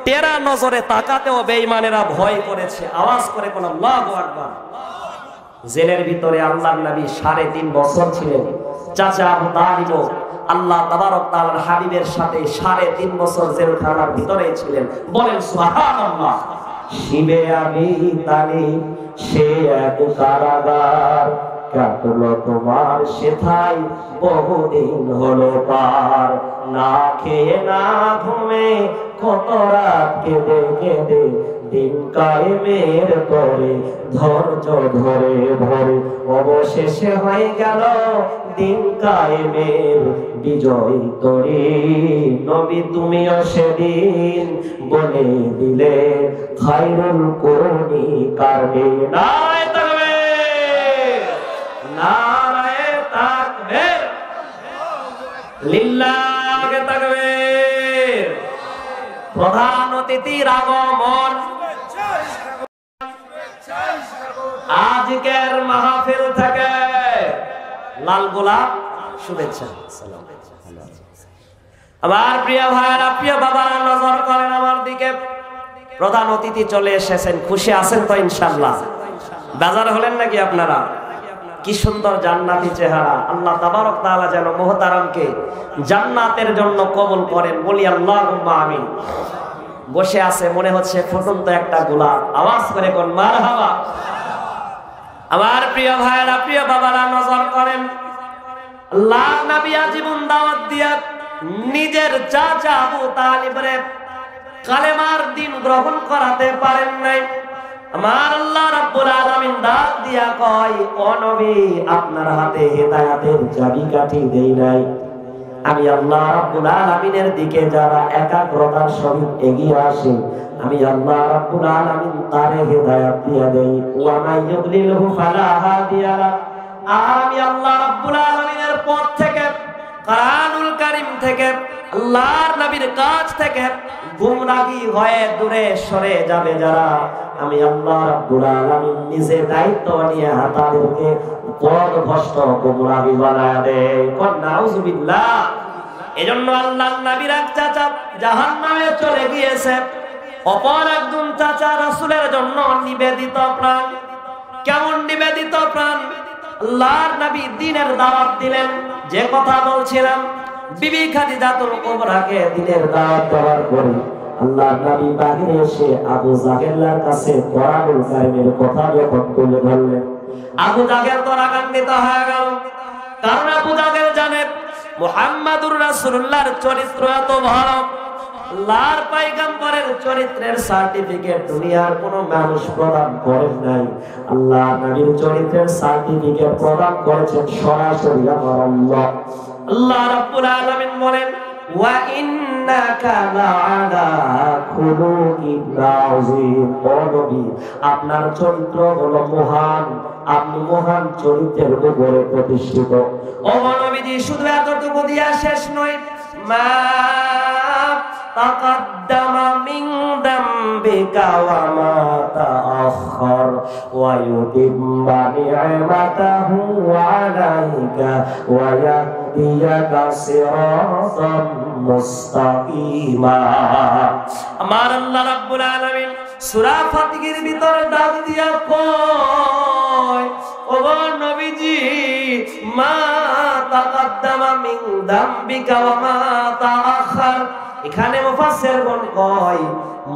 টেরা নজরে তাকাতেও বেঈমানেরা ভয় করেছে। আওয়াজ করে কোন আল্লাহু আকবার। জেলের ভিতরে আল্লাহর নবী 3.5 বছর ছিলেন, চাচা আবু তালিব আল্লাহ তাবারক তাআলার হাবিবের সাথে 3.5 বছর জেলখানার ভিতরে ছিলেন। বলেন সুবহানাল্লাহ। শিবে আমি তালিব সে এক কারাগার, কাটলো তোমার সেথায় বহুদিন হলো পার, না খেয়ে না ঘুমে কত রাত কেঁদে কেঁদে দিন কায়েমের পরে ধৈর্য ধরে ধরে অবশেষে হয়ে গেল দিন কায়েমের বিজয় তরি। নবী তুমিও সেদিন বলে দিলে খায়রুল কুরনি কারণে। নারায়ে তাকবীর, নারায়ে তাকবীর, লিল্লাহি তাকবীর। প্রধান অতিথির আগমন। আজকের মাহফিল থেকে লাল গোলাপ শুভেচ্ছা। আমার প্রিয় ভাইয়েরা, প্রিয় বাবারা, নজর করেন আমার দিকে। প্রধান অতিথি চলে এসেছেন, খুশি আছেন তো ইনশাআল্লাহ? বাজার হলেন নাকি আপনারা? কি সুন্দর জান্নাতি চেহারা। আল্লাহ তাবারক তাআলা যেন মুহতারামকে জান্নাতের জন্য কবুল করেন, বলি আল্লাহুম্মা আমিন। বসে আছে মনে হচ্ছে ফুটন্ত একটা গোলাপ, আওয়াজ করে কোন মারহাবা। আমার প্রিয় ভাইয়েরা, প্রিয় বাবারা, নজর করেন। আল্লাহ নবী আজীবন দাওয়াত দিয়া নিজের চাচা আবু তালিবরে কালেমার দিন গ্রহণ করাতে পারেন নাই। আমার আল্লাহ রাব্বুল আলামিন ডাক দিয়া কয়, ও নবী, আপনার হাতে হেদায়েতের চাবিকাঠি দেই নাই। আমি আল্লাহ রাব্বুল আলামিনের দিকে যারা একাগ্রতার সহিত এগিয়ে আসে, আমি আল্লাহ রাব্বুল আলামিন তারে হেদায়েত দিয়া দেই। ওয়া মাইয়ুদলিলহু ফালা হাদিয়া লা। আমি আল্লাহ রাব্বুল আলামিনের পথ থেকে, কোরআনুল কারীম থেকে, আল্লাহর নবীর কাছ থেকে গুমরাহি হয়ে দূরে সরে যাবে যারা, আমি আল্লাহ রাব্বুল আলামিন নিজে দায়িত্ব নিয়ে তাদেরকে পথভ্রষ্ট গুমরাহি বানায় দেয়। কোন নাউজুবিল্লাহ। এজন্য আল্লাহর নবীর এক চাচা জাহান্নামে চলে গিয়েছে, অপর একজন চাচা রাসূলের জন্য নিবেদিত প্রাণ। কেমন নিবেদিত প্রাণ? আল্লাহর নবী দ্বীনের দাওয়াত দিলেন, যে কথা বলছিলাম, বিবি খাদিজাতুল কুবরাকে দ্বীনের দাওয়াত দেওয়ার পরে আল্লাহর নবী বাহিরে এসে আবু জাহেলের কাছে কোরআনুল কারীমের কথা যখন তুলে ধরলেন, আবু জাহেল তো রাগান্বিত হয়ে গেল। কারণ আবু জাহেল জানে মুহাম্মাদুর রাসূলুল্লাহর চরিত্র এত ভালো, আল্লাহর পয়গম্বরের চরিত্রের সার্টিফিকেট দুনিয়ার কোন মানুষ প্রদান করেন নাই। আল্লাহ নবীর চরিত্রের সার্টিফিকেট প্রদান করেছেন সরাসরি আমার আল্লাহ। আল্লাহ রাব্বুল আলামিন বলেন, ওয়া ইন্নাকা লাআলা খুলুকিন আযীম। ও নবী, আপনার চরিত্র হলো মহান, আপনি মহান চরিত্রের উপরে প্রতিষ্ঠিত। ও নবীজি, শুধু এতটুকু দিয়া শেষ নয়, মা তাকাদ্দামা মিন দামবিকা ওয়া মা তাআখার ওয়া ইউতিম্মা নি'মাতাহু আলাইকা ওয়া ইয়াহদিয়াকা সিরাতাম মুস্তাকিমা। আমার আল্লাহ রাব্বুল আলামিন সূরা ফাতিরের ভিতরে ডাক দিয়া কয়, ও নবীজি, মা তাকাদ্দামা মিন দামবিকা ওয়া মা তাআখার। এখানে মুফাসসিরগণ কয়,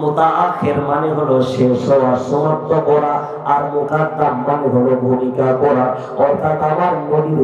মুতাআখির মানে হলো শেষ হওয়া, সমাপ্ত করা, আর মুকাদ্দাম মানে হলো ভূমিকা করা। অর্থাৎ আমার নবীর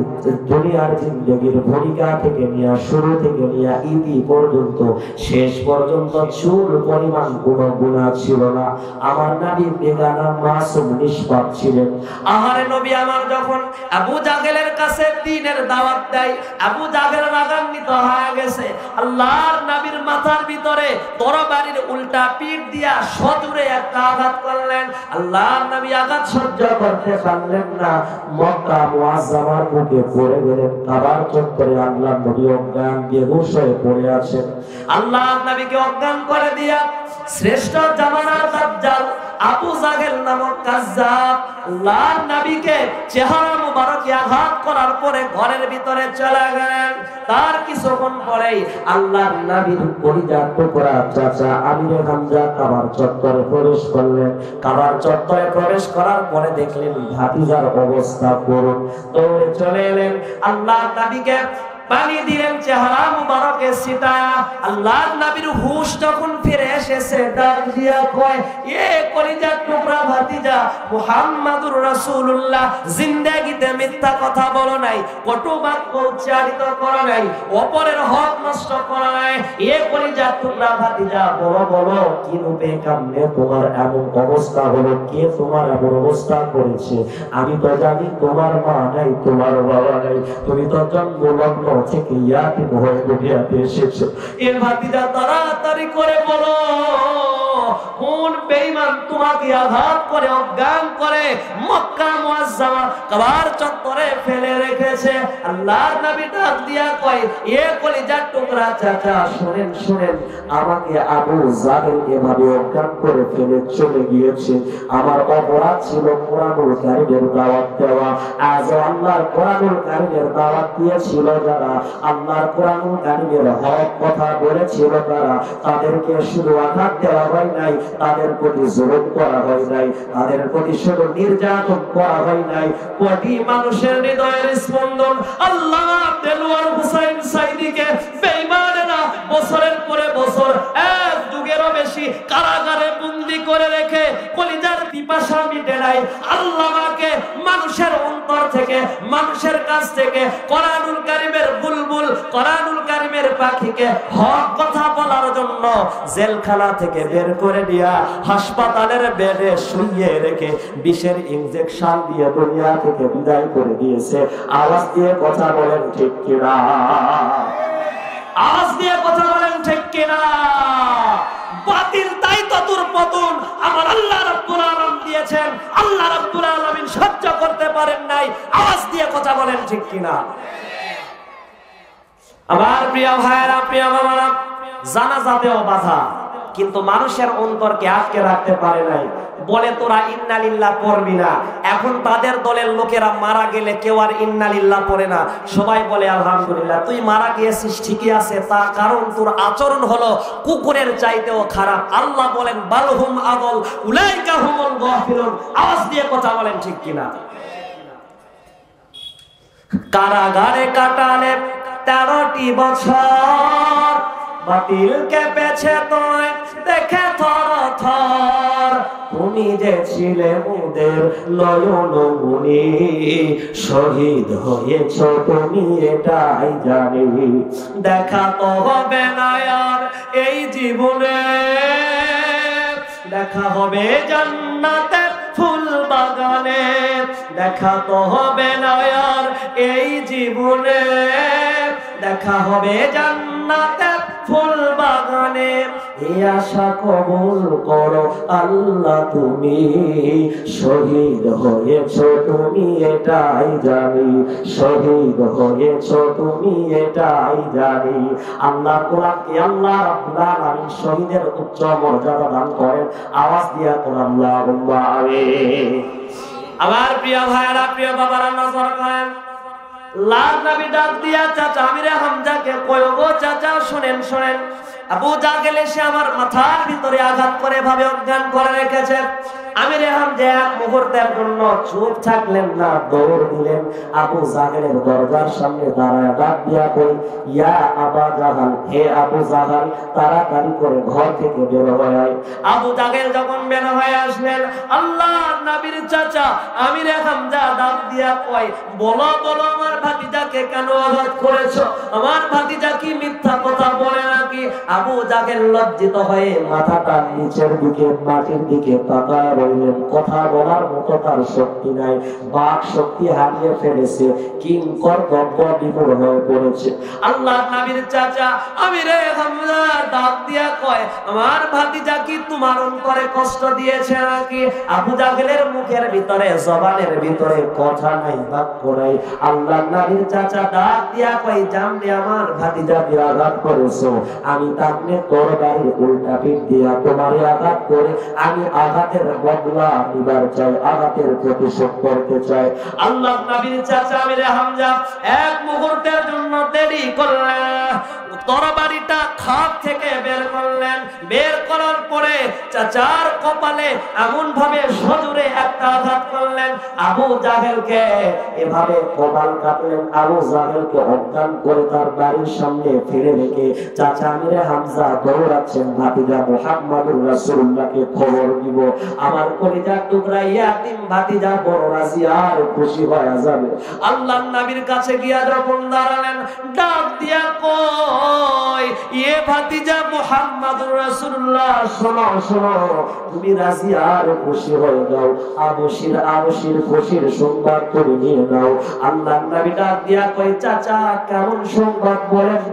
দুনিয়ার জিন্দেগীর ভূমিকা থেকে নিয়ে, শুরু থেকে নিয়ে ইতি পর্যন্ত, শেষ পর্যন্ত চুল পরিমাণ কোনো গুনাহ ছিল না। আমার নবী বেগানা, মাসুম, নিষ্পাপ ছিলেন। আহারে নবী আমার যখন আবু জাহেলের কাছে দ্বীনের দাওয়াত দেয়, আবু জাহেল রাগান্বিত হয়ে গেছে। আল্লাহর নবীর মাথার ভিতরে তরবারির উল্টা পিঠ দিয়া সজোরে একটা আঘাত করলেন। আল্লাহর নবী আঘাত সহ্য করতে পারলেন না, মক্কা মুআজ্জামার বুকে পড়ে গেলেন। কাবার চত্বরে আল্লাহর নবী অজ্ঞান দিয়ে বসে পড়ে আছেন। আল্লাহর নবীকে অজ্ঞান করে দিয়া শ্রেষ্ঠ জামানার দাজ্জাল আবু জাহেল নামক কাজ্জাব আল্লাহর নবীকে চেহারা মুবারকে আঘাত করার পরে ঘরের ভিতরে চলে গেলেন। তার কিছুক্ষণ পরেই আল্লাহর নবীর কলিজার টুকরা চাচা আমিরে হামজা কাবার চত্বরে প্রবেশ করলেন। কাবার চত্বরে প্রবেশ করার পরে দেখলেন ভাতিজার অবস্থা করুন, দৌড়ে চলে এলেন, আল্লাহর নবীকে পানি দিলেন চেহারা মুবারকে ছিটায়া। আল্লাহর নবীর হুশ যখন ফিরে এসেছে, ডাক দিয়া কয়, এ কলিজার টুকরা ভাতিজা, মুহাম্মাদুর রাসূলুল্লাহ জিন্দেগিতে মিথ্যা কথা বলো নাই, কটু বাক্য উচ্চারিত করো নাই, অপরের হক নষ্ট করো নাই। এ কলিজার টুকরা ভাতিজা, বলো বলো, কি রূপে কামনে তোমার এমন অবস্থা হলো? কে তোমার এমন অবস্থা করেছে? আমি তো জানি তোমার মা নাই, তোমার বাবা নাই, তুমি তো জন্মলগ্ন থেকে ইয়াতিম হয়ে দুনিয়াতে এসেছো। এ ভাতিজা তাড়াতাড়ি করে বলো, কোন বেঈমান তোমাকে আঘাত করে অজ্ঞান করে মক্কা মুআজ্জামা কাবার চত্বরে ফেলে রেখেছে। আল্লাহর নবী ডাক দিয়া কয়, এ কলিজার টুকরা চাচা শুনেন শুনেন, আমাকে আবু জাহেল এভাবে অজ্ঞান করে ফেলে চলে গিয়েছে। আমার অপরাধ ছিল কোরআনুল কারীমের দাওয়াত দেওয়া। আজ আল্লাহর কোরআনুল কারীমের দাওয়াত দিয়েছিল যারা, আল্লাহর কোরআনুল কারীমের হক কথা বলেছিল তারা, তাদেরকে শুধু আঘাত দেওয়া হয় নাই, তাদের প্রতি জুলুম করা হয় নাই, তাদের প্রতি শুধু নির্যাতন করা হয় নাই। কোটি মানুষের হৃদয়ের স্পন্দন আল্লাহ দেলোয়ার হুসাইন সাইদিকে বেঈমানেরা বছরের পরে বছর, এক যুগেরও বেশি কারাগারে বন্দী করে রেখে কলিজার পিপাসা মিটে নাই। আল্লাহকে মানুষের অন্তর থেকে, মানুষের কাছ থেকে কোরআনুল কারীমের বুলবুল, কোরআনুল কারীমের পাখিকে হক কথা বলার জন্য জেলখানা থেকে বের করে দিয়া হাসপাতালের বেডে শুইয়ে রেখে বিষের ইনজেকশন দিয়ে দুনিয়া থেকে বিদায় করে দিয়েছে। আওয়াজ দিয়ে কথা বলেন ঠিক কিনা? আওয়াজ দিয়ে কথা বলেন ঠিক কিনা? বাতিল তাই ততুর পতন আমার আল্লাহ রাব্বুল আলামিন দিয়েছেন, আল্লাহ রাব্বুল আলামিন সহ্য করতে পারেন নাই। আওয়াজ দিয়ে কথা বলেন ঠিক কিনা? আমার প্রিয় ভাইরা, প্রিয় বাবারা, জানাজাতেও বাধা, কিন্তু মানুষের অন্তরকে আটকে রাখতে পারে নাই। বলে তোরা ইন্নালিল্লাহ পড়বি না। এখন তাদের দলের লোকেরা মারা গেলে কেউ আর ইন্নালিল্লাহ পড়ে না, সবাই বলে আলহামদুলিল্লাহ। তুই মারা গিয়েছিস ঠিকই আছে, তার কারণ তোর আচরণ হলো কুকুরের চাইতেও খারাপ। আল্লাহ বলেন বালহুম আদল উলাইকা হুমুল গাফিলুন। আওয়াজ দিয়ে কথা বলেন ঠিক কিনা? কারাগারে কাটালে 13টি বছর, বাতিল কেঁপেছে তোয় দেখে থর থর। তুমি যে ছিলে মোদের নয়ন মনি, শহীদ হয়েছ তুমি এটাই জানি। দেখা তো হবে না আর এই জীবনে, দেখা হবে জান্নাতে ফুল বাগানে। দেখা তো হবে না আর এই জীবনে, দেখা হবে জান্নাতে ফুল বাগানে। এই আশা কবুল করো আল্লাহ তুমি, শহীদ হয়েছ তুমি এটাই জানি, শহীদ হয়েছ তুমি এটাই জানি। আল্লাহ কোরআনকে আল্লাহ রাব্বুল আলামিন শহীদের উচ্চ মর্যাদা দান করেন। আওয়াজ দিয়া কোরআন আল্লাহুম্মা আমিন। আমার প্রিয় ভাইরা, প্রিয় বাবারা, নজর করেন। লাল নবী ডাক দিয়া চাচা আমিরে হামজাকে কয়, গো চাচা শুনেন শুনেন, আবু জাহেল এসে আমার মাথার ভিতরে আঘাত করে ভাবে অজ্ঞান করে রেখেছে। আমিরে হামজা এক মুহূর্তের জন্য চুপ থাকলেন না, দৌড় দিলেন আবু জাহেলের দরজার সামনে দাঁড়ায় ডাক দিয়া কই, ইয়া আবা জাহাল, হে আবু জাহাল, তাড়াতাড়ি করে ঘর থেকে বের হয়ে আয়। আবু জাহেল যখন বের হয়ে আসলেন, আল্লাহর নবীর চাচা আমিরে হামজা ডাক দিয়া কয়, বলো বলো আমার ভাতিজাকে কেন আঘাত করেছো? আমার ভাতিজা কি মিথ্যা কথা বলে নাকি? আবু জাহেল লজ্জিত হয়ে মাথাটা নিচের দিকে মাটির দিকে তাকায় রইলেন। কথা বলার মতো তার শক্তি নাই, বাক শক্তি হারিয়ে ফেলেছে, কিংকর গব্ব বিমূঢ় হয়ে পড়েছে। আল্লাহর নবীর চাচা আমিরে হামজা ডাক দিয়া কয়, আমার ভাতিজা কি তোমার অন্তরে কষ্ট দিয়েছে নাকি? আবু জাহেলের মুখের ভিতরে, জবানের ভিতরে কথা নাই, বাক্য নাই। আল্লাহর নবীর চাচা ডাক দিয়া কয়, জানলে আমার ভাতিজা আঘাত করেছো, আমি তাকে তরবারির উল্টা পিঠ দিয়া তোমারে আঘাত করে আমি আঘাতের বদলা নিবার চাই, আঘাতের প্রতিশোধ করতে চাই। আল্লাহর নবীর চাচা আমিরে হামজা এক মুহূর্তের জন্য দেরি করলেন, তরবারিটা খাপ থেকে বের করলেন। বের করার পরে চাচার কপালে এমন ভাবে সজোরে একটা আঘাত করলেন, আবু জাহেলকে এভাবে কপাল কাটলেন। আবু জাহেলকে অজ্ঞান করে তার বাড়ির সামনে ফেলে রেখে চাচা আমিরে হামজা দৌড়াচ্ছেন ভাতিজা মুহাম্মদুর রাসূলুল্লাহকে খবর দিব। আমার কলিজার টুকরা ইয়াতিম ভাতিজা বড় রাজি আর খুশি হয়ে যাবে। আল্লাহর নবীর কাছে গিয়া যখন দাঁড়ালেন, ডাক দিয়া কয়, এ ভাতিজা মুহাম্মাদুর রাসূলুল্লাহ, শোনো শোনো, তুমি রাজি আর খুশি হয়ে যাও, আবশির খুশির সংবাদ করে নিয়ে নাও। আল্লাহর নবী ডাক দিয়া কই, চাচা কেমন সংবাদ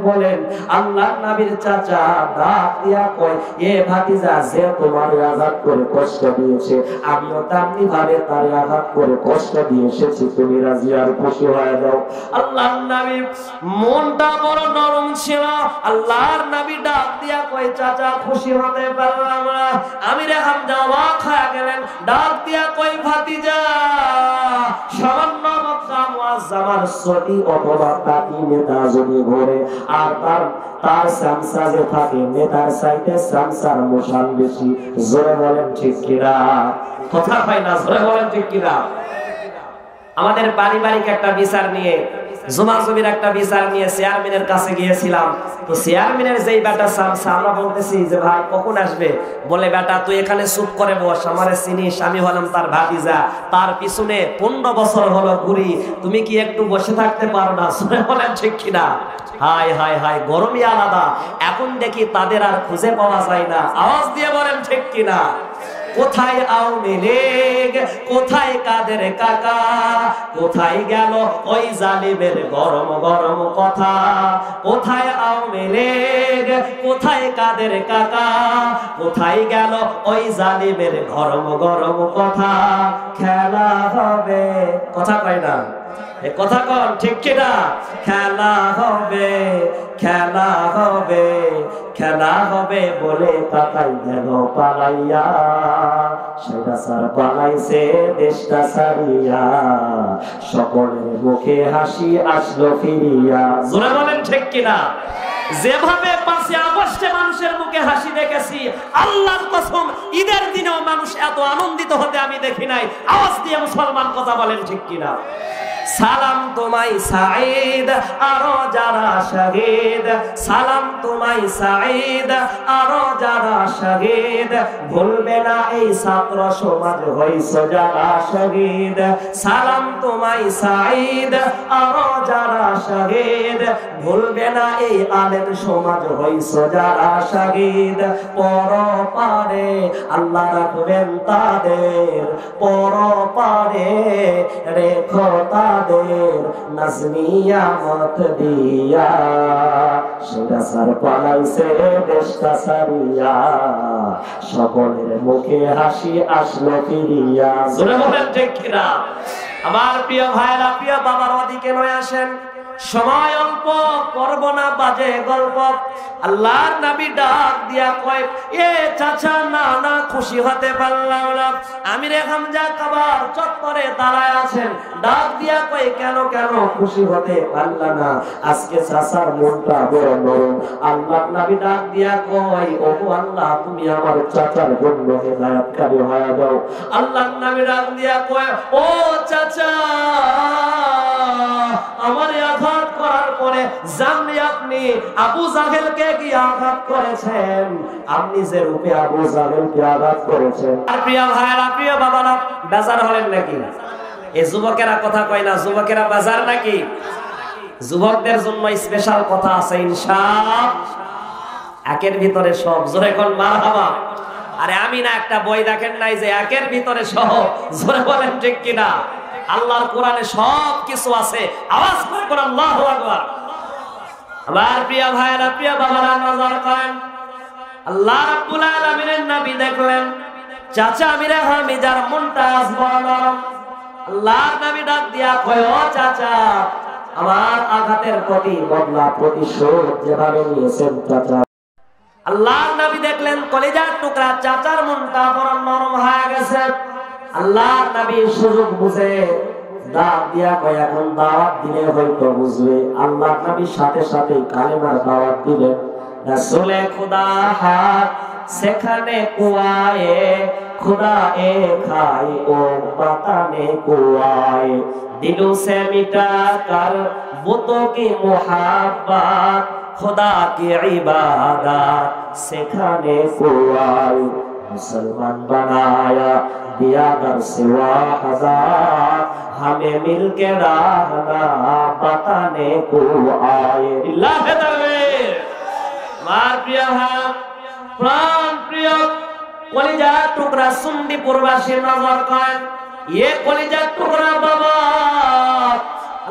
বলেন। আল্লাহর নবীর চাচা ডাক দিয়া কই, এ ভাতিজা, যে তোমার আঘাত করে কষ্ট দিয়েছে, আমিও তেমনি ভাবে তার আঘাত করে কষ্ট দিয়ে এসেছি, তুমি রাজি আর খুশি হয়ে যাও। আল্লাহর নবীর মনটা বড় নরম ছিল। আল্লাহর নবী ডাক দিয়া কই, চাচা খুশি হতে পারলাম না। আমির হামজা অবাক হয়ে গেলেন, ডাক দিয়া কই, ভাতিজা সামান্য মক্কা মুআজ্জামার সদি অথবা তাকি নেতা যদি ঘোরে, আর তার সামসা যে থাকে নেতার সাইডে সামসার মশাল বেশি। জোরে বলেন ঠিক কিনা? কথা হয় না, জোরে বলেন ঠিক কিনা? আমাদের পারিবারিক একটা বিচার নিয়ে, জুমাজুমির একটা বিচার নিয়ে চেয়ারম্যানের কাছে গিয়েছিলাম। তো চেয়ারম্যানের যেই বেটা সামসা, আমরা বলতেছি যে ভাই কখন আসবে, বলে বেটা তুই এখানে চুপ করে বস, আমারে চিনিস, আমি হলাম তার ভাতিজা, তার পিছনে 15 বছর হলো ঘুরি, তুমি কি একটু বসে থাকতে পারো না? শুনে বলেন ঠিক কিনা? হাই হাই হাই, গরমই আলাদা। এখন দেখি তাদের আর খুঁজে পাওয়া যায় না। আওয়াজ দিয়ে বলেন ঠিক কিনা? কোথায় আওয়ামী লীগ, কোথায় কাদের কাকা, কোথায় গেল ওই জালিমের গরম গরম কথা? কোথায় আওয়ামী লীগ, কোথায় কাদের কাকা, কোথায় গেল ওই জালিমের গরম গরম কথা? খেলা হবে, কথা কয় না, এ কথা কন ঠিক কিনা? খেলা হবে, খেলা হবে, খেলা হবে বলে কাকাই গেল পালাইয়া, সেটা সার পালাইছে দেশটা সারিয়া, সকলের মুখে হাসি আসলো ফিরিয়া। জোরে বলেন ঠিক কিনা? যেভাবে 5 আগস্টে মানুষের মুখে হাসি দেখেছি, আল্লাহর কসম ঈদের দিনেও মানুষ এত আনন্দিত হতে আমি দেখি নাই। আওয়াজ দিয়ে মুসলমান কথা বলেন ঠিক কিনা? সালাম তোমায় সাঈদ আরো যারা শহীদ, সালাম তোমায় সাঈদ আরো যারা শহীদ, ভুলবে না এই ছাত্র সমাজ হইছো যারা শহীদ। সালাম তোমায় সাঈদ আরো যারা শহীদ, ভুলবে না এই আলেম সমাজ হইছো যারা শহীদ। পরপারে আল্লাহ রাখবেন তাদের, পরপারে রেখো তাদের নাজনিয়া মত দিয়া, সেটা সার পালাইছে দেশটা সারিয়া, সকলের মুখে হাসি আসলো ফিরিয়া। জোরে বলেন ঠিক কিনা? আমার প্রিয় ভাইরা, প্রিয় বাবার ওদিকে নয় আসেন, সময় অল্প, করব না বাজে গল্প। আল্লাহর নবী ডাক দিয়া কয়, এ চাচা না না খুশি হতে পারলাম না। আমিরে হামজা কাবার চত্বরে দাঁড়ায় আছেন, ডাক দিয়া কয়, কেন কেন খুশি হতে পারলা না? আজকে চাচার মনটা বড় নরম। আল্লাহর নবী ডাক দিয়া কয়, ও আল্লাহ, তুমি আমার চাচার জন্য হেদায়েতকারী হয়ে যাও। আল্লাহর নবী ডাক দিয়া কয়, ও চাচা, আমার আঘাত করার পরে জানলে আপনি আবু জাহেলকে কি আঘাত করেছেন, আপনি যে রূপে আবু জাহেলকে আঘাত করেছেন। আর প্রিয় ভাইরা, প্রিয় বাবারা, বেজার হলেন নাকি? এই যুবকেরা কথা কয় না, যুবকেরা বাজার নাকি? যুবকদের জন্য স্পেশাল কথা আছে ইনশাআল্লাহ, একের ভিতরে সব। জোরে কোন মারহাবা। আরে আমি না একটা বই দেখেন নাই যে একের ভিতরে সব? জোরে বলেন ঠিক কিনা? আল্লাহর কোরআনে সব কিছু আছে। আওয়াজ করে কোন আল্লাহু আকবার। আমার প্রিয় ভাইরা, প্রিয় বাবারা, নজর করেন, আল্লাহ রাব্বুল আলামিনের নবী দেখলেন চাচা আমিরে হামিজার মনটা আজ বড় নরম। আল্লাহর নবী ডাক দিয়া কয়, ও চাচা, আমার আঘাতের প্রতি বদলা প্রতিশোধ যেভাবে নিয়েছেন চাচা। আল্লাহর নবী দেখলেন কলিজার টুকরা চাচার মনটা বড় নরম হয়ে গেছে। আল্লাহর নবী সুযোগ বুঝে ডাক দিয়া কয়, এখন দাওয়াত দিলে হয়তো বুঝবে। আল্লাহর নবী সাথে সাথে কালেমার দাওয়াত দিলেন। রাসূলে খুদা হাত সেখানে কুয়ায়ে, खुदा ए खाई ओ बताने को आए, दिलों से मिटा कर बुतों की मुहब्बत, खुदा की इबादत सिखाने को आए। मुसलमान बनाया दिया दर सिवा हजार, हमें मिल के रहना बताने को आए। আমার প্রিয় ভাই, প্রাণ প্রিয় কলিজার টুকরা সুন্নি প্রবাসী নজর করেন, এ কলিজার টুকরা বাবা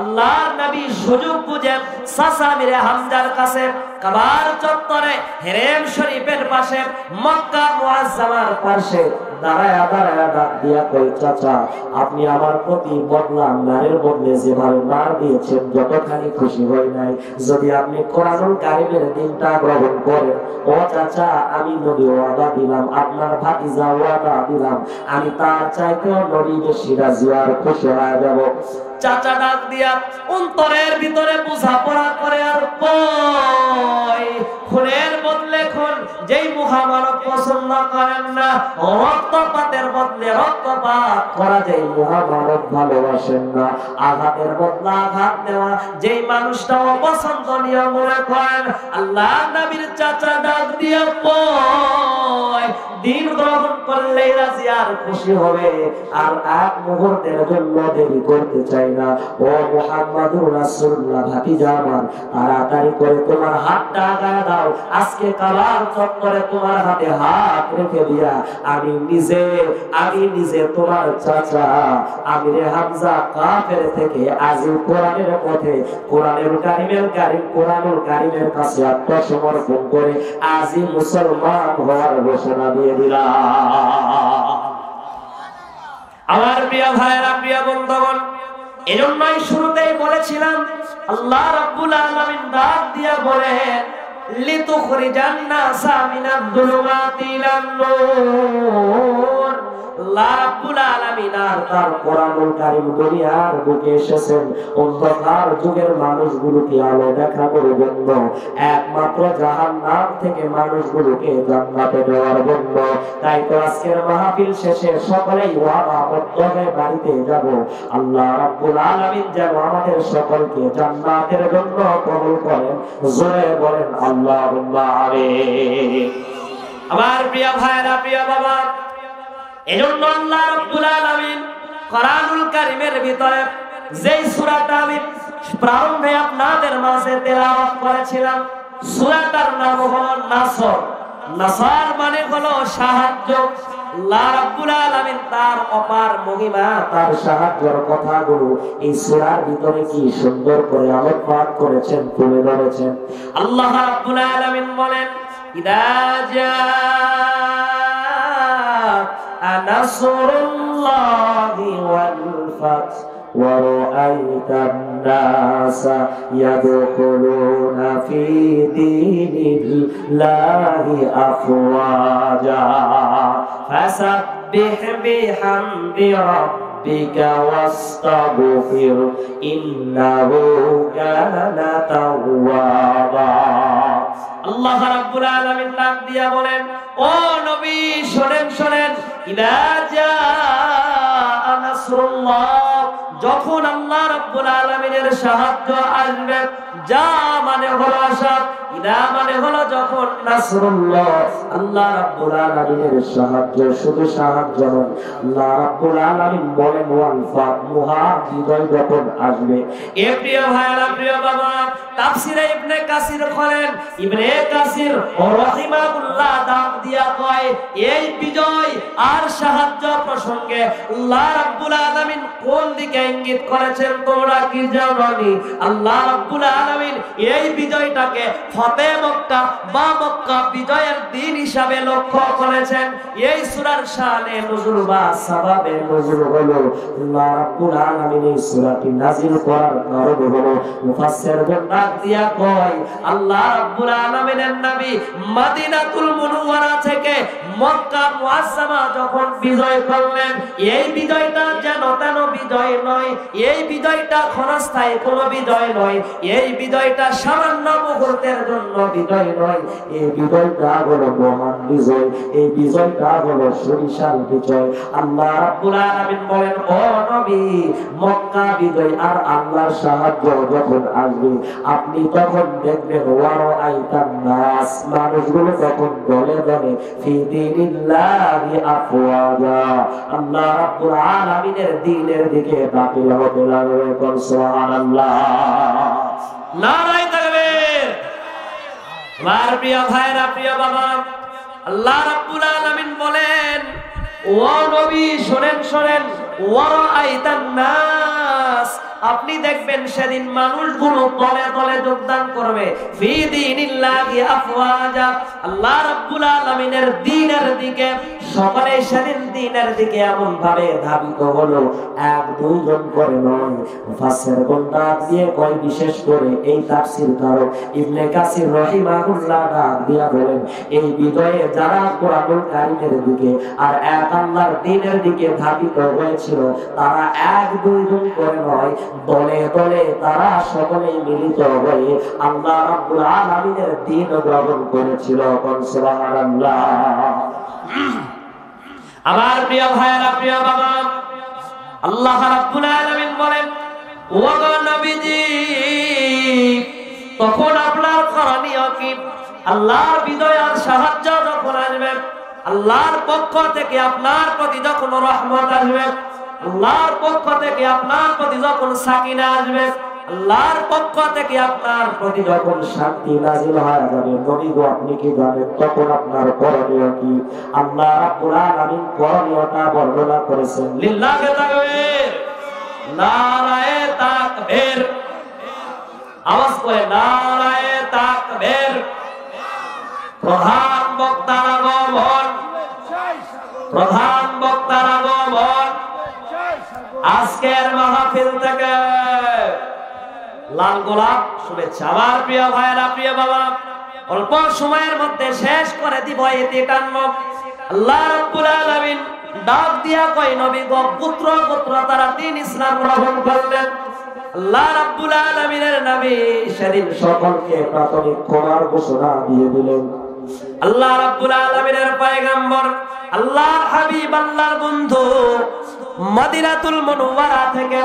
আল্লাহর নবী সুযোগ বুঝে চাচা মিরে হামজার কাছে কাবার চত্বরে হেরেম শরীফের পাশে মক্কা মুআজ্জামার পাশে দাঁড়ায়া ডাক দিয়া কই, চাচা আপনি আমার প্রতি বদলা নারের বদলে যেভাবে মার দিয়েছেন যতখানি খুশি হই নাই, যদি আপনি কোরআনুল কারীমের দিনটা গ্রহণ করেন, ও চাচা আমি নবী ওয়াদা দিলাম, আপনার ভাতিজা ওয়াদা দিলাম, আমি তার চাইতেও নবী বেশি রাজি আর খুশি হয়ে যাব। চাচা ডাক দিয়া অন্তরের ভিতরে বোঝাপড়া করে আর কয়, খুনের বদলে খুন যেই মহামানব পছন্দ করেন না, রক্তপাতের বদলে রক্তপাত করা যেই মহামানব ভালোবাসেন না, আঘাতের বদলে আঘাত দেওয়া যেই মানুষটা অপছন্দনীয় মনে করেন, আল্লাহ নবীর চাচা ডাক দিয়া কয়, দিন গ্রহণ করলেই রাজি আর খুশি হবে, আর এক মুহূর্তের জন্য দেরি করতে চাই না। ও মুহাম্মাদুর রাসূলুল্লাহ ভাতিজা আমার, তাড়াতাড়ি করে তোমার হাতটা আগায় দাও, আজকে কাবার চত্বরে তোমার হাতে হাত রেখে দিয়া আমি নিজে তোমার চাচা আমিরে হামজা কাফের থেকে আজই কোরআনের পথে কোরআনুল কারীমের কাছে আত্মসমর্পণ করে আজই মুসলমান হওয়ার ঘোষণা দিয়ে দিলাম। আমার প্রিয় ভাইরা, প্রিয় বন্ধুগণ, এজন্যই শুরুতেই বলেছিলাম আল্লাহ রাব্বুল আলামিন ডাক দিয়া বলেন, লিতুখরিজান নাসা মিনাদ যুলুমাতি ইলান নূর। আল্লাহ রাব্বুল আলামিন আর তার কোরআনুল কারীম দুনিয়ার বুকে এসেছেন অন্ধকার যুগের মানুষগুলোকে আলো দেখানোর জন্য, একমাত্র জাহান্নাম থেকে মানুষগুলোকে জান্নাতে নেওয়ার জন্য। তাই তো আজকের মাহফিল শেষে সকলেই ওয়াদাবদ্ধ হয়ে বাড়িতে যাব, আল্লাহ রাব্বুল আলামিন যেন আমাদের সকলকে জান্নাতের জন্য কবুল করেন। জোরে বলেন আল্লাহুম্মা আমিন। আমার প্রিয় ভাইরা, প্রিয় বাবা, এজন্য আল্লাহ রাব্বুল আলামিন কোরআনুল কারীমের ভিতরে যেই সূরাটা আমি প্রারম্ভে আপনাদের মাঝে তেলাওয়াত করেছিলাম, সূরাটার নাম হলো নাসর। নাসর মানে হলো সাহায্য। আল্লাহ রাব্বুল আলামিন তার অপার মহিমা, তার সাহায্যের কথাগুলো এই সূরার ভিতরে কি সুন্দর করে আলোকপাত করেছেন, তুলে ধরেছেন। আল্লাহ রাব্বুল আলামিন বলেন, ইদা নাসরুল্লাহি ওয়াল ফাতহ ورأيت الناس يدخلون في دين الله أفواجا فسبح بحمد ربك واستغفر إنه كان توابا। আল্লাহ রাব্বুল আলামিন ডাক দিয়া বলেন, ও নবী শোনেন, ইদা জাআ নাসরুল্লাহ, যখন আল্লাহ রাব্বুল আলামিনের সাহায্য আসবে, যা মানে হলো আশা, ইদা মানে হলো যখন, নাসরুল্লাহ আল্লাহ রাব্বুল আলামিনের সাহায্য, শুধু সাহায্য নয়, আল্লাহ রাব্বুল আলামিন বলেন ওয়াল ফাত, মহা বিজয় যখন আসবে। এ প্রিয় ভাইরা, প্রিয় বাবা, তাফসীরে ইবনে কাসির বলেন, ইবনে কাসির রাহিমাহুল্লাহ ডাক দিয়া কয়, এই বিজয় আর সাহায্য প্রসঙ্গে আল্লাহ রাব্বুল আলামিন কোন দিকে ইঙ্গিত করেছেন তোমরা কি জানোনি? আল্লাহ রাব্বুল আলামিন এই বিজয়টাকে ফতে মক্কা বা মক্কা বিজয়ের দিন হিসাবে লক্ষ্য করেছেন। এই সূরার শানে নজুল বা সাবাবে নজুল হলো, আল্লাহ রাব্বুল আলামিন এই সূরাটি নাযিল করার কারণ হলো, মুফাসসিরগণ ডাক দিয়া কয়, আল্লাহ রাব্বুল আলামিনের নবী মদিনাতুল মুনাওয়ারা থেকে মক্কা মুআজ্জামা যখন বিজয় করলেন, এই বিজয়টা যেন তেন বিজয় নয়, এই বিজয়টা ক্ষণস্থায়ী কোনো বিজয় নয়, এই বিজয়টা সামান্য মুহূর্তের জন্য বিজয় নয়, এই বিজয়টা হলো মহান বিজয়, এই বিজয়টা হলো সুবিশাল বিজয়। আল্লাহ রাব্বুল আলামিন বলেন, ও নবী, মক্কা বিজয় আর আল্লাহর সাহায্য যখন আসবে, আপনি তখন দেখবেন ওয়ারাআইতান নাস, মানুষগুলো তখন দলে দলে ফি দীনিল্লাহি আফওয়াজা, আল্লাহ রাব্বুল আলামিনের দ্বীনের দিকে দাখিল হতে লাগবে। সুবহানাল্লাহ, নারায়ে তাকবীর। আমার প্রিয় ভাইরা, প্রিয় বাবা, আল্লাহ রাব্বুল আলামিন বলেন, ও নবী শুনেন শুনেন, ওয়ারাআইতান নাস, আপনি দেখবেন সেদিন মানুষগুলো দলে দলে যোগদান করবে ফি দীনিল্লাহি আফওয়াজা, আল্লাহ রাব্বুল আলামিনের দ্বীনের দিকে সকলে সেদিন দ্বীনের দিকে এমন ভাবে ধাবিত হলো, এক দুইজন করে নয়। মুফাসসির গোলটা দিয়ে কয়, বিশেষ করে এই তাফসীরকারক ইবনে কাসির রাহিমাহুল্লাহ ডাক দিয়া বলেন, এই বিজয়ে যারা কোরআনুল কারীমের দিকে আর এক আল্লাহর দ্বীনের দিকে ধাবিত হয়েছিল, তারা এক দুইজন করে নয়, দলে দলে তারা সকলে মিলিত হয়ে আল্লাহ রাব্বুল আলামিনের দ্বীন গ্রহণ করেছিল। সুবহানাল্লাহ। আমার প্রিয় ভাইরা, প্রিয় বাবা, আল্লাহ রাব্বুল আলামিন বলেন, ও নবীজি, তখন আপনার করণীয় কি? আল্লাহর বিজয় আর সাহায্য যখন আসবে, আল্লাহর পক্ষ থেকে আপনার প্রতি যখন রহমত আসবে, আল্লাহর পক্ষ থেকে আপনার প্রতি যখন সাকিনা আসবে, আল্লাহর পক্ষ থেকে আপনার প্রতি যখন শান্তি নাযিল হয়ে যাবে, নবী গো আপনি কি জানেন তখন আপনার করণীয় কি? আল্লাহ রাব্বুল আলামিন করণীয়টা বর্ণনা করেছেন। লিল্লাহি তাকবীর, নারায়ে তাকবীর, আওয়াজ করে নারায়ে তাকবীর। প্রধান বক্তার আগমন, প্রধান বক্তার আগমন। আজকের মাহফিল থেকে লাল গোলাপ শুভেচ্ছা। আমার প্রিয় ভাইরা, প্রিয় বাবা, অল্প সময়ের মধ্যে শেষ করে দিব এতে টানব। আল্লাহ রাব্বুল আলামিন ডাক দিয়া কয়, নবী গো, পুত্র পুত্র তারা দ্বীন ইসলাম গ্রহণ করলেন। আল্লাহ রাব্বুল আলামিনের নবী সেদিন সকলকে প্রাথমিক ক্ষমার ঘোষণা দিয়ে দিলেন। আল্লাহ রাব্বুল আলামিনের পয়গম্বর, আল্লাহর হাবিব, আল্লাহর বন্ধু মদিনাতুল মুনাওয়ারা থেকে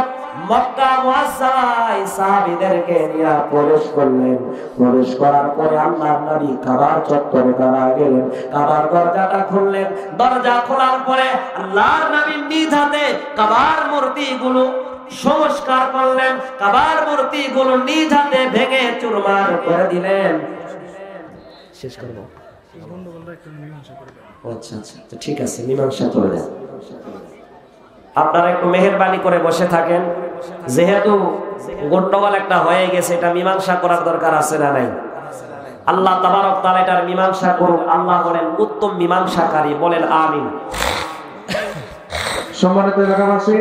মক্কা মুআজ্জামায় সাহাবীদেরকে নিয়ে প্রবেশ করলেন। প্রবেশ করার পরে আল্লাহর নবী কাবার চত্বরে দাঁড়া গেলেন, কাবার দরজাটা খুললেন। দরজা খোলার পরে আল্লাহর নবী নিজ হাতে কাবার মূর্তিগুলো সংস্কার করলেন, কাবার মূর্তিগুলো নিজ হাতে ভেঙে চুরমার করে দিলেন। শেষ করব। আচ্ছা আচ্ছা, ঠিক আছে, মীমাংসা করে দেন। আপনারা একটু মেহেরবানি করে বসে থাকেন, যেহেতু গন্ডগোল একটা হয়ে গেছে, এটা মীমাংসা করার দরকার আছে না নাই? আল্লাহ তাবারক তাআলা এটার মীমাংসা করুন। আল্লাহ বলেন উত্তম মীমাংসাকারী, বলেন আমিন। সম্মানিত এলাকাবাসী,